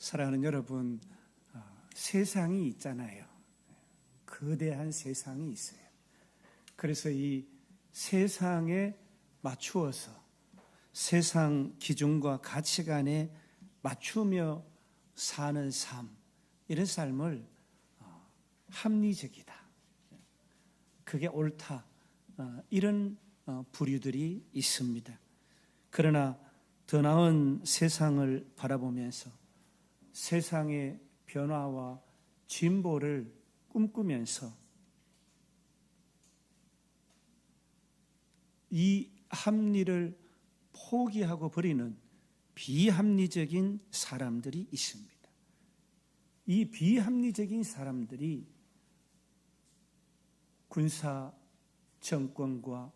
사랑하는 여러분, 세상이 있잖아요. 거대한 세상이 있어요. 그래서 이 세상에 맞추어서 세상 기준과 가치관에 맞추며 사는 삶, 이런 삶을 합리적이다, 그게 옳다, 이런 부류들이 있습니다. 그러나 더 나은 세상을 바라보면서 세상의 변화와 진보를 꿈꾸면서 이 합리를 포기하고 버리는 비합리적인 사람들이 있습니다. 이 비합리적인 사람들이 군사 정권과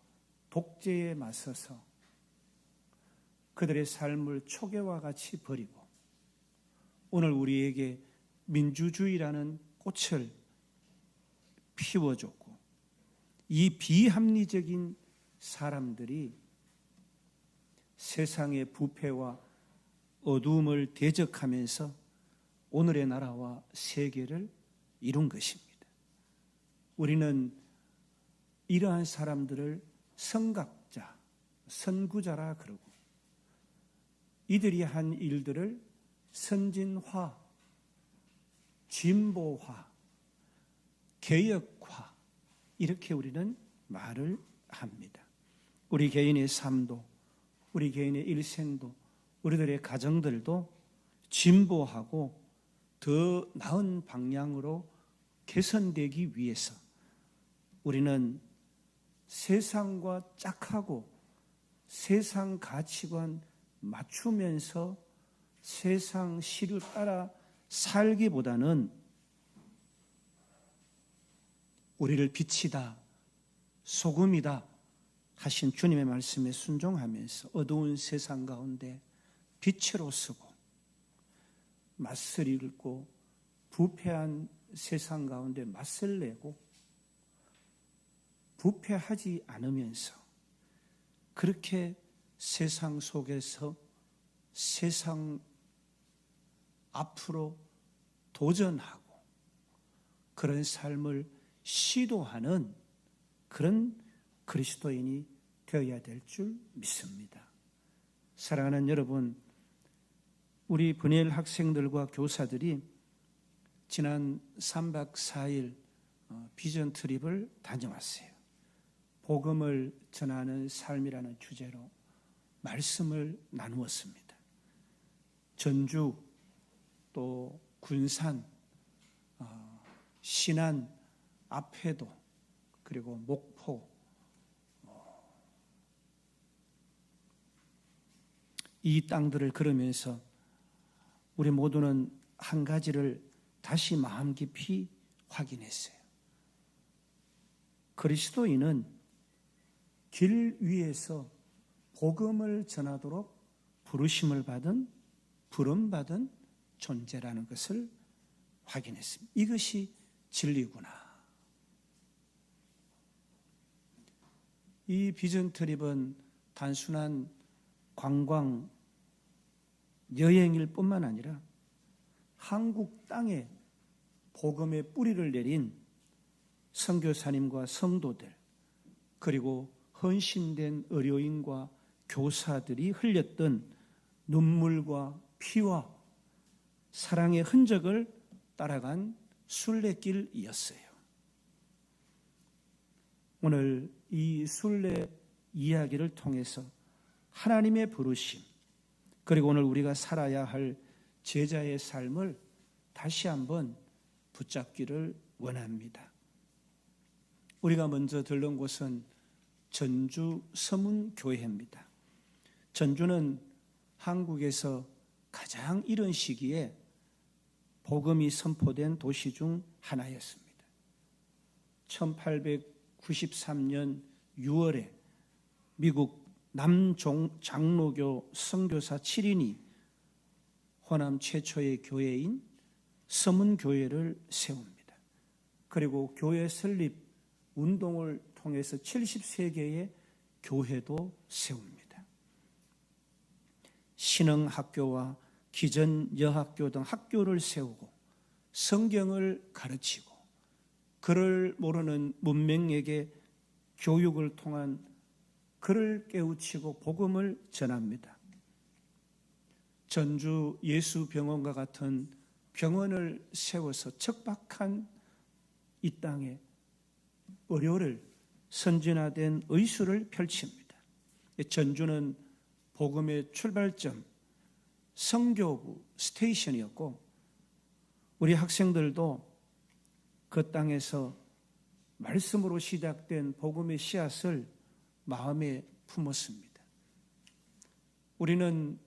독재에 맞서서 그들의 삶을 초계와 같이 버리고 오늘 우리에게 민주주의라는 꽃을 피워줬고, 이 비합리적인 사람들이 세상의 부패와 어두움을 대적하면서 오늘의 나라와 세계를 이룬 것입니다. 우리는 이러한 사람들을 선각자, 선구자라 그러고, 이들이 한 일들을 선진화, 진보화, 개혁화, 이렇게 우리는 말을 합니다. 우리 개인의 삶도, 우리 개인의 일생도, 우리들의 가정들도 진보하고 더 나은 방향으로 개선되기 위해서 우리는 세상과 짝하고 세상 가치관 맞추면서 세상 시를 따라 살기보다는 우리를 빛이다, 소금이다 하신 주님의 말씀에 순종하면서 어두운 세상 가운데 빛으로 서고, 맞설 읽고 부패한 세상 가운데 맞설 내고 부패하지 않으면서 그렇게 세상 속에서 세상 앞으로 도전하고 그런 삶을 시도하는 그런 그리스도인이 되어야 될 줄 믿습니다. 사랑하는 여러분, 우리 분엘 학생들과 교사들이 지난 3박 4일 비전 트립을 다녀왔어요. 복음을 전하는 삶이라는 주제로 말씀을 나누었습니다. 전주, 또 군산, 신안, 압회도, 그리고 목포, 이 땅들을 걸으면서 우리 모두는 한 가지를 다시 마음 깊이 확인했어요. 그리스도인은 길 위에서 복음을 전하도록 부름받은 존재라는 것을 확인했습니다. 이것이 진리구나. 이 비전 트립은 단순한 관광 여행일 뿐만 아니라 한국 땅에 복음의 뿌리를 내린 선교사님과 성도들, 그리고 헌신된 의료인과 교사들이 흘렸던 눈물과 피와 사랑의 흔적을 따라간 순례길이었어요. 오늘 이 순례 이야기를 통해서 하나님의 부르심, 그리고 오늘 우리가 살아야 할 제자의 삶을 다시 한번 붙잡기를 원합니다. 우리가 먼저 들른 곳은 전주 서문교회입니다. 전주는 한국에서 가장 이른 시기에 복음이 선포된 도시 중 하나였습니다. 1893년 6월에 미국 남장로교 선교사 7인이 호남 최초의 교회인 서문교회를 세웁니다. 그리고 교회 설립 운동을 통해서 73개의 교회도 세웁니다. 신흥학교와 기전 여학교 등 학교를 세우고 성경을 가르치고 그를 모르는 문맹에게 교육을 통한 그를 깨우치고 복음을 전합니다. 전주 예수병원과 같은 병원을 세워서 척박한 이 땅에 의료를 선진화된 의술을 펼칩니다. 전주는 복음의 출발점, 선교부 스테이션이었고 우리 학생들도 그 땅에서 말씀으로 시작된 복음의 씨앗을 마음에 품었습니다. 우리는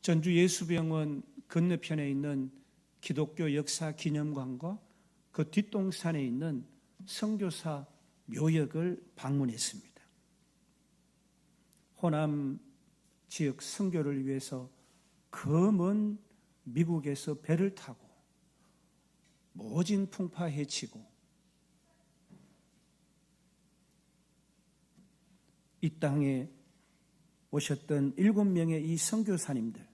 전주 예수병원 건너편에 있는 기독교 역사 기념관과 그 뒷동산에 있는 선교사 묘역을 방문했습니다. 호남 지역 선교를 위해서 그 먼 미국에서 배를 타고 모진 풍파 헤치고 이 땅에 오셨던 7명의 이 선교사님들,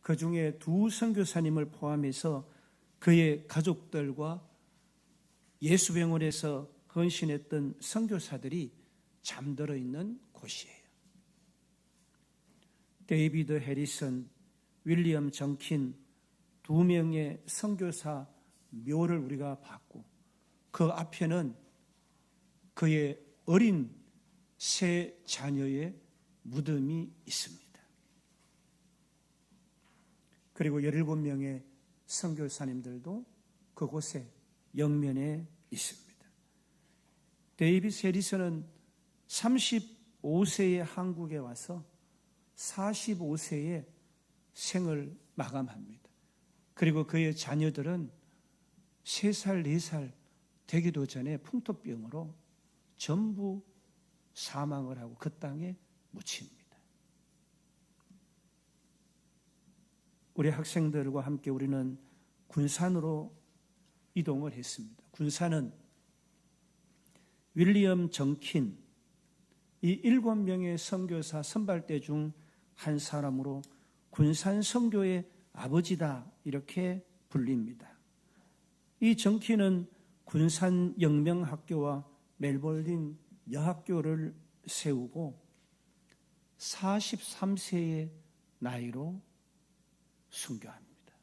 그 중에 2 선교사님을 포함해서 그의 가족들과 예수병원에서 헌신했던 선교사들이 잠들어 있는 곳이에요. 데이비드 해리슨, 윌리엄 정킨 2명의 선교사 묘를 우리가 봤고 그 앞에는 그의 어린 세 자녀의 무덤이 있습니다. 그리고 17명의 선교사님들도 그곳에 영면에 있습니다. 데이비드 해리슨은 35세에 한국에 와서 45세에 생을 마감합니다. 그리고 그의 자녀들은 3살, 4살 되기도 전에 풍토병으로 전부 사망을 하고 그 땅에 묻힙니다. 우리 학생들과 함께 우리는 군산으로 이동을 했습니다. 군산은 윌리엄 정킨, 이 7명의 선교사 선발대 중 한 사람으로 군산 선교의 아버지다 이렇게 불립니다. 이 정킨은 군산 영명학교와 멜벌린 여학교를 세우고 43세의 나이로 순교합니다.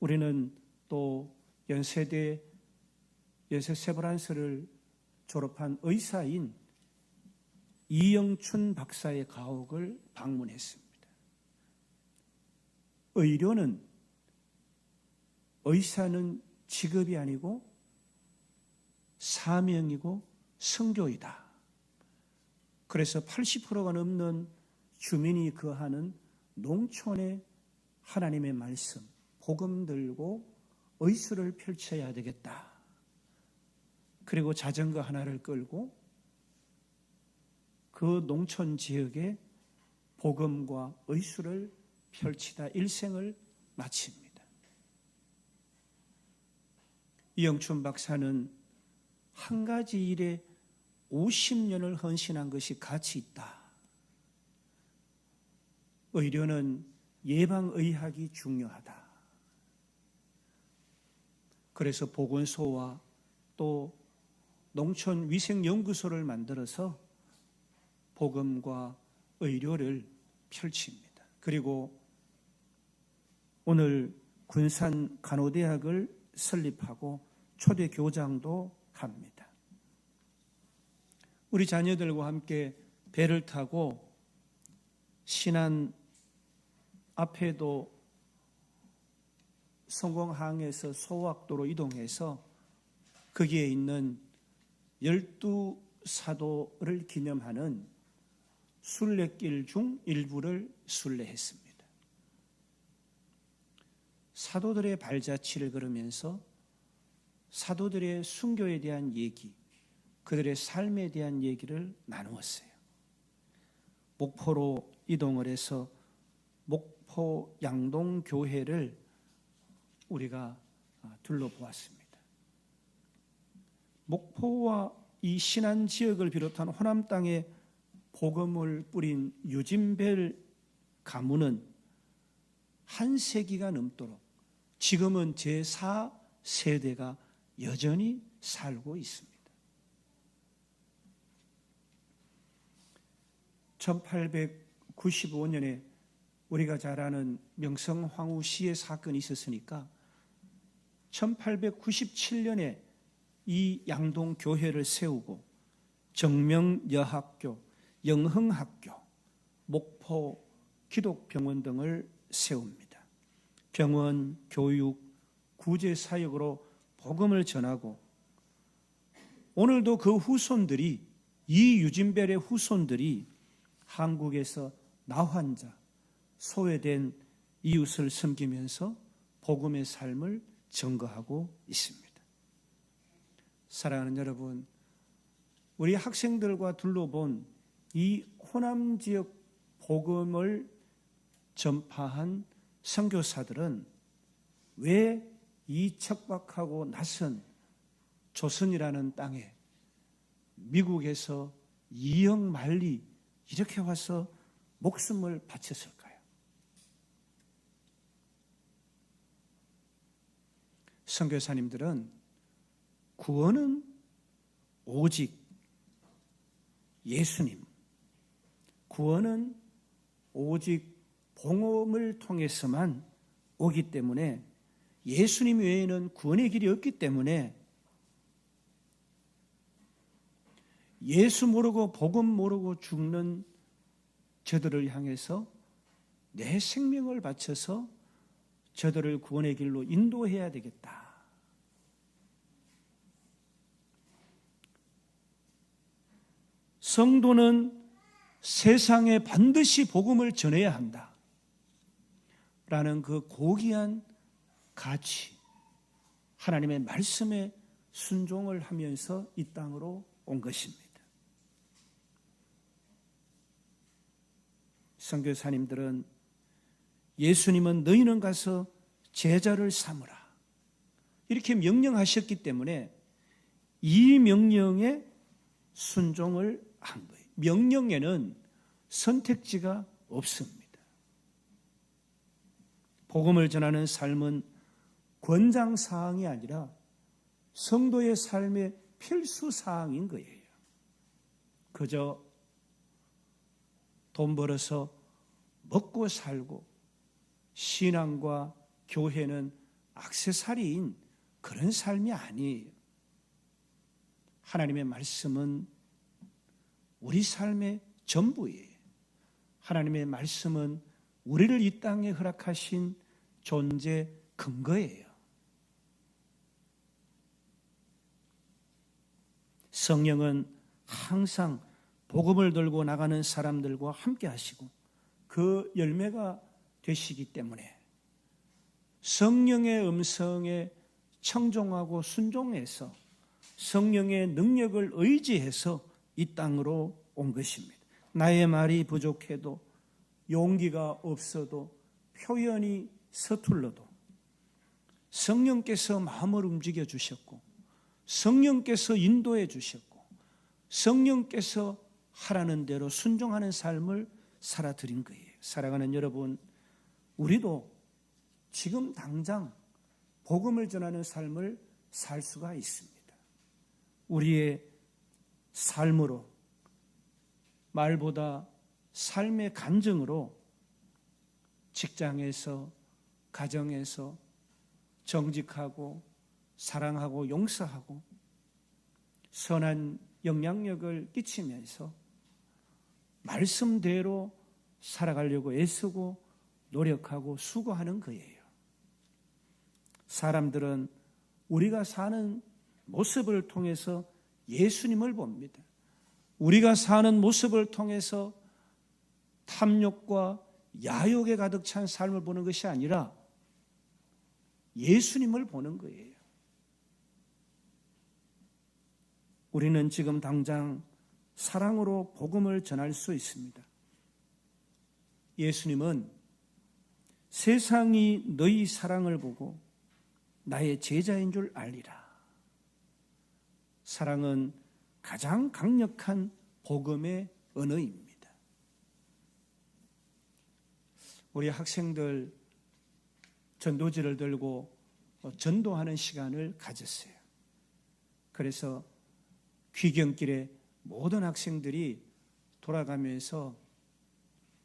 우리는 또 연세대 세브란스를 졸업한 의사인 이영춘 박사의 가옥을 방문했습니다. 의사는 직업이 아니고 사명이고 선교이다. 그래서 80%가 넘는 주민이 거하는 농촌에 하나님의 말씀, 복음 들고 의술을 펼쳐야 되겠다. 그리고 자전거 하나를 끌고 그 농촌 지역에 복음과 의술을 펼치다 일생을 마칩니다. 이영춘 박사는 한 가지 일에 50년을 헌신한 것이 가치 있다. 의료는 예방의학이 중요하다. 그래서 보건소와 또 농촌위생연구소를 만들어서 복음과 의료를 펼칩니다. 그리고 오늘 군산 간호대학을 설립하고 초대 교장도 합니다. 우리 자녀들과 함께 배를 타고 신안 앞에도 성공항에서 소학도로 이동해서 거기에 있는 12사도를 기념하는 순례길 중 일부를 순례했습니다. 사도들의 발자취를 걸으면서 사도들의 순교에 대한 얘기, 그들의 삶에 대한 얘기를 나누었어요. 목포로 이동을 해서 목포 양동교회를 우리가 둘러보았습니다. 목포와 이 신안 지역을 비롯한 호남 땅에 복음을 뿌린 유진벨 가문은 한 세기가 넘도록 지금은 제4세대가 여전히 살고 있습니다. 1895년에 우리가 잘 아는 명성황후 시해 사건이 있었으니까 1897년에 이 양동교회를 세우고 정명여학교, 영흥학교, 목포 기독병원 등을 세웁니다. 병원, 교육, 구제사역으로 복음을 전하고 오늘도 그 후손들이 이 유진벨의 후손들이 한국에서 나환자, 소외된 이웃을 섬기면서 복음의 삶을 증거하고 있습니다. 사랑하는 여러분, 우리 학생들과 둘러본 이 호남 지역 복음을 전파한 선교사들은 왜 이 척박하고 낯선 조선이라는 땅에 미국에서 2억 만리 이렇게 와서 목숨을 바쳤을까요? 선교사님들은 구원은 오직 예수님, 구원은 오직 복음을 통해서만 오기 때문에 예수님 외에는 구원의 길이 없기 때문에 예수 모르고 복음 모르고 죽는 저들을 향해서 내 생명을 바쳐서 저들을 구원의 길로 인도해야 되겠다. 성도는 세상에 반드시 복음을 전해야 한다. 라는 그 고귀한 가치, 하나님의 말씀에 순종을 하면서 이 땅으로 온 것입니다. 선교사님들은 예수님은 너희는 가서 제자를 삼으라 이렇게 명령하셨기 때문에 이 명령에 순종을 한 거예요. 명령에는 선택지가 없습니다. 복음을 전하는 삶은 권장사항이 아니라 성도의 삶의 필수사항인 거예요. 그저 돈 벌어서 먹고 살고 신앙과 교회는 액세서리인 그런 삶이 아니에요. 하나님의 말씀은 우리 삶의 전부예요. 하나님의 말씀은 우리를 이 땅에 허락하신 존재 근거예요. 성령은 항상 복음을 들고 나가는 사람들과 함께 하시고 그 열매가 되시기 때문에 성령의 음성에 청종하고 순종해서 성령의 능력을 의지해서 이 땅으로 온 것입니다. 나의 말이 부족해도 용기가 없어도 표현이 서툴러도 성령께서 마음을 움직여 주셨고 성령께서 인도해 주셨고 성령께서 하라는 대로 순종하는 삶을 살아드린 거예요. 사랑하는 여러분, 우리도 지금 당장 복음을 전하는 삶을 살 수가 있습니다. 우리의 삶으로, 말보다 삶의 간증으로 직장에서, 가정에서 정직하고 사랑하고 용서하고 선한 영향력을 끼치면서 말씀대로 살아가려고 애쓰고 노력하고 수고하는 거예요. 사람들은 우리가 사는 모습을 통해서 예수님을 봅니다. 우리가 사는 모습을 통해서 탐욕과 야욕에 가득 찬 삶을 보는 것이 아니라 예수님을 보는 거예요. 우리는 지금 당장 사랑으로 복음을 전할 수 있습니다. 예수님은 세상이 너희 사랑을 보고 나의 제자인 줄 알리라. 사랑은 가장 강력한 복음의 언어입니다. 우리 학생들 전도지를 들고 전도하는 시간을 가졌어요. 그래서 귀경길에 모든 학생들이 돌아가면서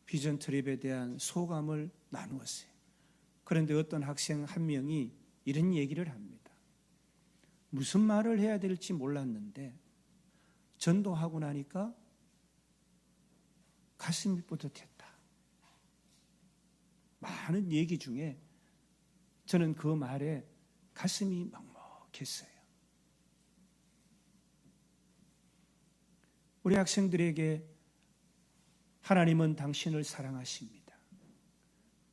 비전 트립에 대한 소감을 나누었어요. 그런데 어떤 학생 한 명이 이런 얘기를 합니다. 무슨 말을 해야 될지 몰랐는데 전도하고 나니까 가슴이 뿌듯했다. 많은 얘기 중에 저는 그 말에 가슴이 먹먹했어요. 우리 학생들에게 하나님은 당신을 사랑하십니다.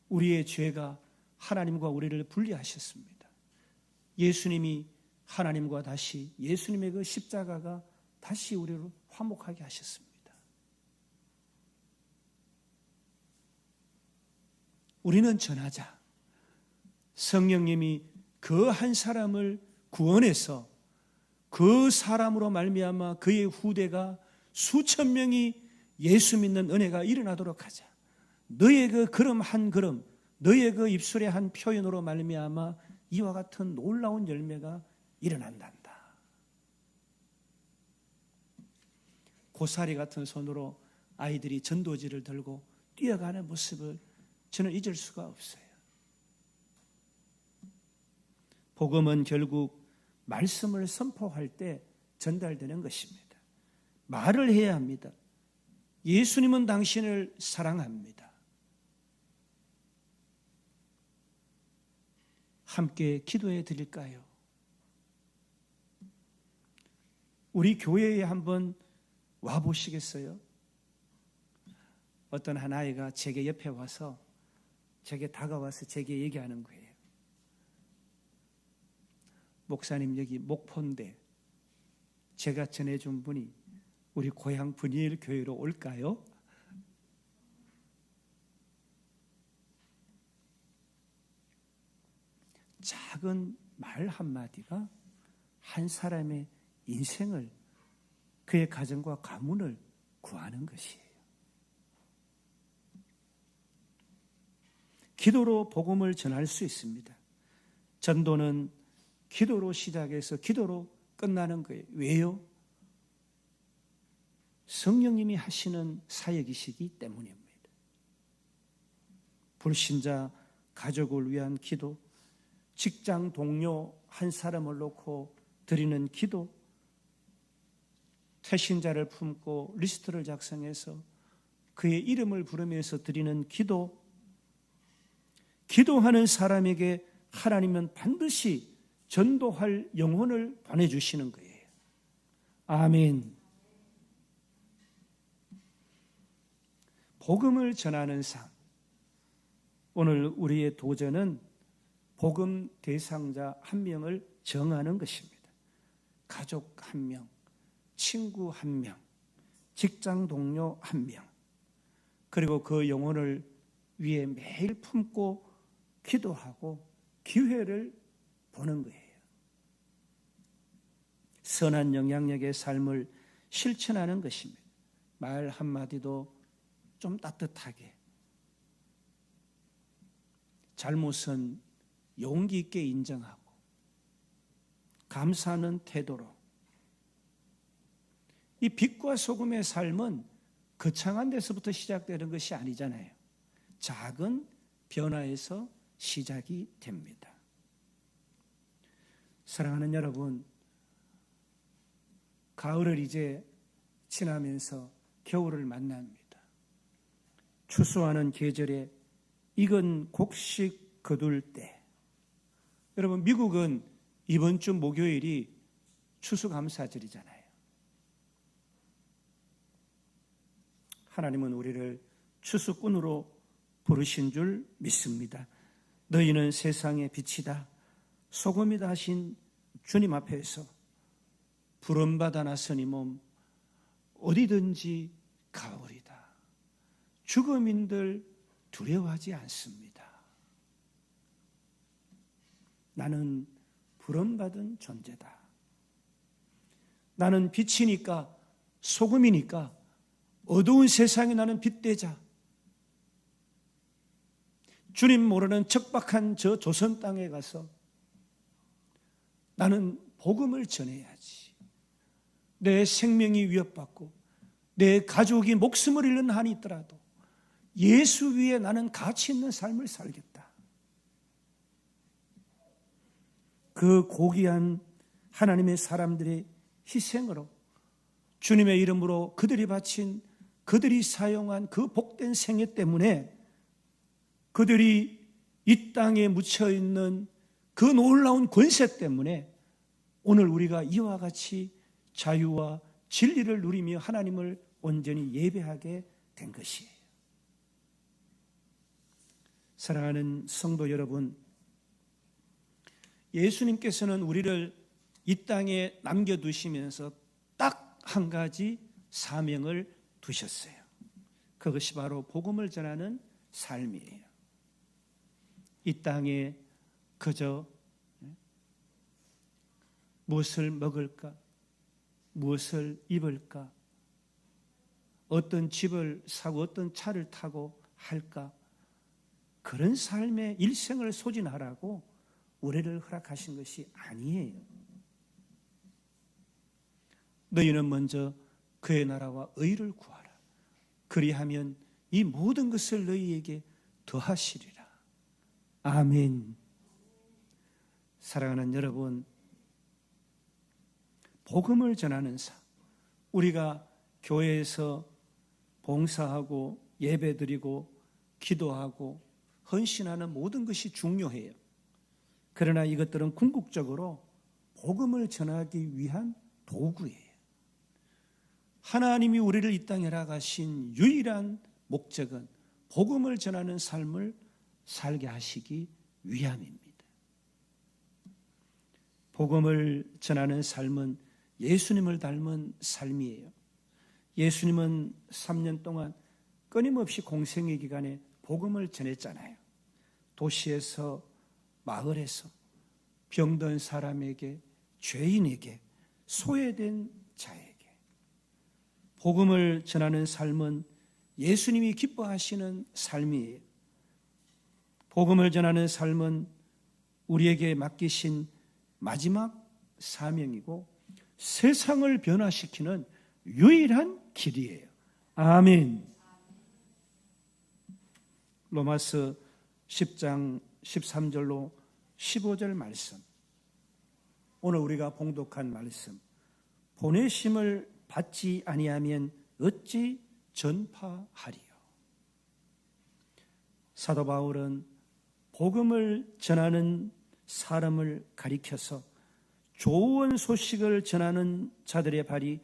우리의 죄가 하나님과 우리를 분리하셨습니다. 예수님이 하나님과 다시 예수님의 그 십자가가 다시 우리를 화목하게 하셨습니다. 우리는 전하자. 성령님이 그 한 사람을 구원해서 그 사람으로 말미암아 그의 후대가 수천 명이 예수 믿는 은혜가 일어나도록 하자. 너의 그 걸음 한 걸음, 너의 그 입술의 한 표현으로 말미암아 이와 같은 놀라운 열매가 일어난단다. 고사리 같은 손으로 아이들이 전도지를 들고 뛰어가는 모습을 저는 잊을 수가 없어요. 복음은 결국 말씀을 선포할 때 전달되는 것입니다. 말을 해야 합니다. 예수님은 당신을 사랑합니다. 함께 기도해 드릴까요? 우리 교회에 한번 와 보시겠어요? 어떤 한 아이가 제게 옆에 와서 제게 다가와서 제게 얘기하는 거예요. 목사님, 여기 목포인데 제가 전해준 분이 우리 고향 분이엘 교회로 올까요? 작은 말 한마디가 한 사람의 인생을, 그의 가정과 가문을 구하는 것이에요. 기도로 복음을 전할 수 있습니다. 전도는 기도로 시작해서 기도로 끝나는 거예요. 왜요? 성령님이 하시는 사역이시기 때문입니다. 불신자 가족을 위한 기도, 직장 동료 한 사람을 놓고 드리는 기도, 태신자를 품고 리스트를 작성해서 그의 이름을 부르면서 드리는 기도, 기도하는 사람에게 하나님은 반드시 전도할 영혼을 보내주시는 거예요. 아멘. 복음을 전하는 삶. 오늘 우리의 도전은 복음 대상자 한 명을 정하는 것입니다. 가족 한 명, 친구 한 명, 직장 동료 한 명, 그리고 그 영혼을 위해 매일 품고 기도하고 기회를 보는 거예요. 선한 영향력의 삶을 실천하는 것입니다. 말 한마디도 좀 따뜻하게, 잘못은 용기 있게 인정하고 감사하는 태도로. 이 빛과 소금의 삶은 거창한 데서부터 시작되는 것이 아니잖아요. 작은 변화에서 시작이 됩니다. 사랑하는 여러분, 가을을 이제 지나면서 겨울을 만납니다. 추수하는 계절에 익은 곡식 거둘 때, 여러분, 미국은 이번 주 목요일이 추수감사절이잖아요. 하나님은 우리를 추수꾼으로 부르신 줄 믿습니다. 너희는 세상의 빛이다, 소금이다 하신 주님 앞에서 부름받아 나서니 몸 어디든지 가오리다. 죽음인들 두려워하지 않습니다. 나는 부름받은 존재다. 나는 빛이니까, 소금이니까 어두운 세상에 나는 빛되자. 주님 모르는 척박한 저 조선 땅에 가서 나는 복음을 전해야지. 내 생명이 위협받고 내 가족이 목숨을 잃는 한이 있더라도 예수 위에 나는 가치 있는 삶을 살겠다. 그 고귀한 하나님의 사람들의 희생으로 주님의 이름으로 그들이 바친, 그들이 사용한 그 복된 생애 때문에 그들이 이 땅에 묻혀있는 그 놀라운 권세 때문에 오늘 우리가 이와 같이 자유와 진리를 누리며 하나님을 온전히 예배하게 된 것이에요. 사랑하는 성도 여러분, 예수님께서는 우리를 이 땅에 남겨두시면서 딱 한 가지 사명을 두셨어요. 그것이 바로 복음을 전하는 삶이에요. 이 땅에 그저 무엇을 먹을까? 무엇을 입을까? 어떤 집을 사고 어떤 차를 타고 할까? 그런 삶의 일생을 소진하라고 우리를 허락하신 것이 아니에요. 너희는 먼저 그의 나라와 의를 구하라. 그리하면 이 모든 것을 너희에게 더하시리라. 아멘. 사랑하는 여러분, 복음을 전하는 삶, 우리가 교회에서 봉사하고 예배드리고 기도하고 헌신하는 모든 것이 중요해요. 그러나 이것들은 궁극적으로 복음을 전하기 위한 도구예요. 하나님이 우리를 이 땅에 나가신 유일한 목적은 복음을 전하는 삶을 살게 하시기 위함입니다. 복음을 전하는 삶은 예수님을 닮은 삶이에요. 예수님은 3년 동안 끊임없이 공생의 기간에 복음을 전했잖아요. 도시에서 마을에서 병든 사람에게, 죄인에게, 소외된 자에게. 복음을 전하는 삶은 예수님이 기뻐하시는 삶이에요. 복음을 전하는 삶은 우리에게 맡기신 마지막 사명이고 세상을 변화시키는 유일한 길이에요. 아멘. 로마서 10장 13절로 15절 말씀, 오늘 우리가 봉독한 말씀, 보내심을 받지 아니하면 어찌 전파하리요. 사도 바울은 복음을 전하는 사람을 가리켜서 좋은 소식을 전하는 자들의 발이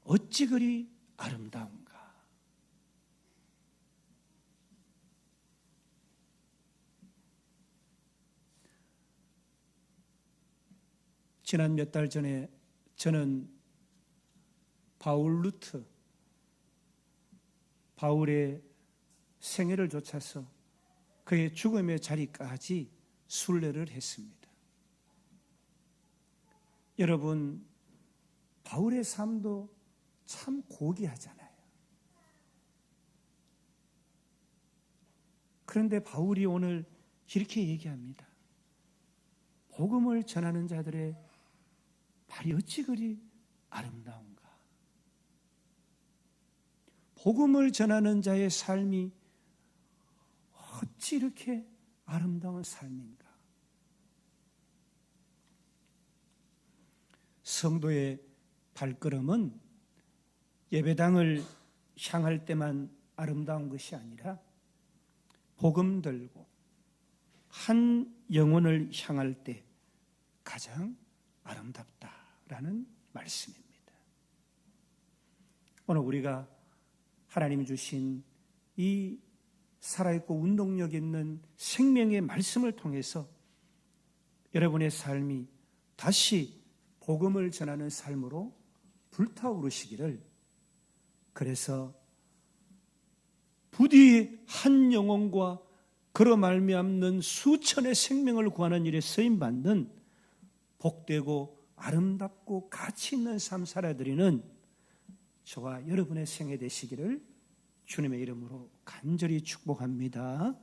어찌 그리 아름다운가. 지난 몇 달 전에 저는 바울 루트, 바울의 생애를 좇아서 그의 죽음의 자리까지 순례를 했습니다. 여러분, 바울의 삶도 참 고귀하잖아요. 그런데 바울이 오늘 이렇게 얘기합니다. 복음을 전하는 자들의 발이 어찌 그리 아름다운가. 복음을 전하는 자의 삶이 어찌 이렇게 아름다운 삶인가. 성도의 발걸음은 예배당을 향할 때만 아름다운 것이 아니라 복음 들고 한 영혼을 향할 때 가장 아름답다라는 말씀입니다. 오늘 우리가 하나님이 주신 이 살아있고 운동력 있는 생명의 말씀을 통해서 여러분의 삶이 다시 복음을 전하는 삶으로 불타오르시기를, 그래서 부디 한 영혼과 그로 말미암는 수천의 생명을 구하는 일에 쓰임받는 복되고 아름답고 가치 있는 삶 살아드리는 저와 여러분의 생애 되시기를 주님의 이름으로 간절히 축복합니다.